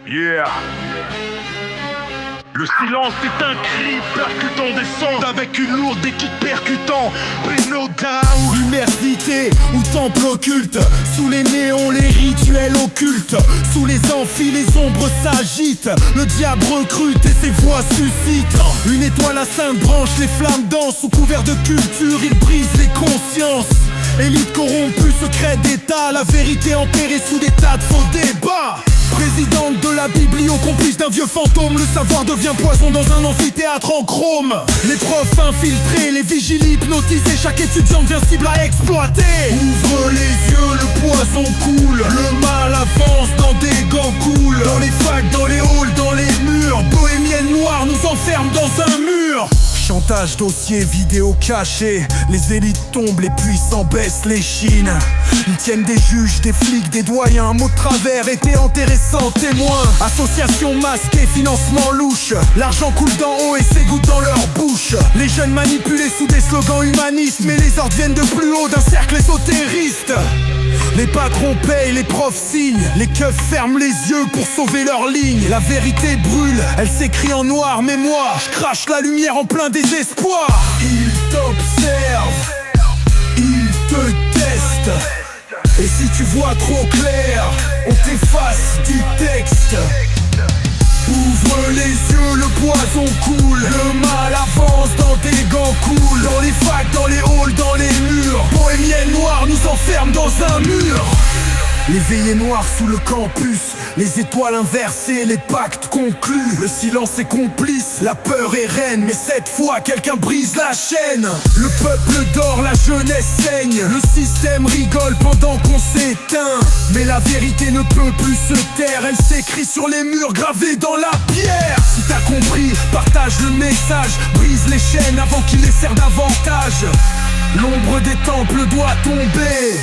Yeah. Le silence est un cri percutant des sons avec une lourde équipe percutant. But no doubt. Immersité ou temple occulte, sous les néons les rituels occultes, sous les amphis les ombres s'agitent, le diable recrute et ses voix suscitent. Une étoile à 5 branches, les flammes dansent, sous couvert de culture ils brisent les consciences. Élite corrompue, secret d'état, la vérité enterrée sous des tas de faux débats. Présidente de la biblio, complice d'un vieux fantôme, le savoir devient poison dans un amphithéâtre en chrome. Les profs infiltrés, les vigiles hypnotisés, chaque étudiant devient cible à exploiter. Ouvre les yeux, le poison coule, le mal avance dans des gants cool. Dans les facs, dans les halls, dans les murs, bohémienne noire nous enferme dans un mur. Chantage, dossier, vidéo cachée, les élites tombent, les puissants baissent les chines. Ils tiennent des juges, des flics, des doyens, mot de travers, été enterré sans témoin. Association masquée, financement louche, l'argent coule d'en haut et s'égoutte dans leur bouche. Les jeunes manipulés sous des slogans humanistes, mais les ordres viennent de plus haut d'un cercle ésotériste. Les patrons payent, les profs signent, les keufs ferment les yeux pour sauver leur ligne. La vérité brûle, elle s'écrit en noir, mais moi, je crache la lumière en plein désespoir. Ils t'observent, ils te testent, et si tu vois trop clair, on t'efface du texte. Ouvre les yeux, le poison coule, le mal avance dans des gants cool. Dans les facs, dans les halls, dans les murs, bohémienne noire nous enferme dans un mur. Les veillées noires sous le campus, les étoiles inversées, les pactes conclus. Le silence est complice, la peur est reine, mais cette fois quelqu'un brise la chaîne. Le peuple dort, la jeunesse saigne, le système rigole pendant qu'on s'éteint. Mais la vérité ne peut plus se taire, elle s'écrit sur les murs gravés dans la pierre. Si t'as compris, partage le message, brise les chaînes avant qu'il les serve davantage. L'ombre des temples doit tomber.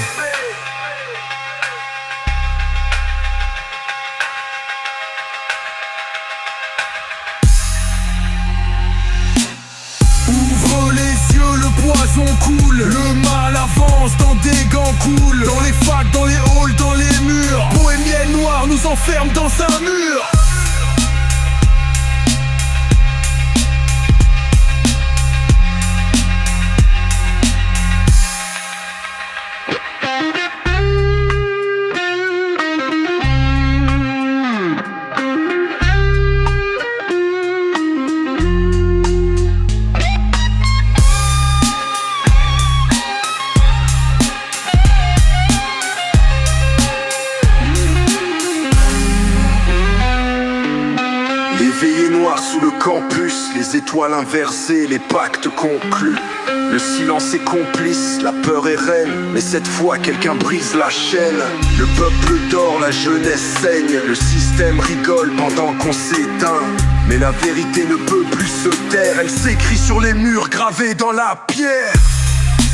Le poison coule, le mal avance dans des gants cool. Dans les facs, dans les halls, dans les murs, bohémienne noire nous enferme dans un mur. Veillées noires sous le campus, les étoiles inversées, les pactes conclus. Le silence est complice, la peur est reine, mais cette fois quelqu'un brise la chaîne. Le peuple dort, la jeunesse saigne, le système rigole pendant qu'on s'éteint. Mais la vérité ne peut plus se taire, elle s'écrit sur les murs gravés dans la pierre.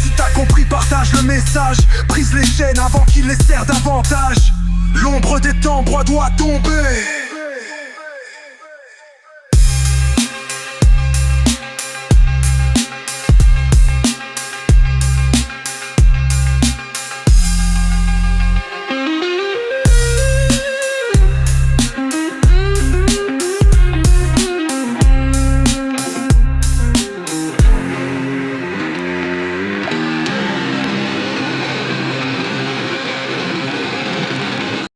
Si t'as compris, partage le message, brise les chaînes avant qu'il les serve davantage. L'ombre des temps doit tomber.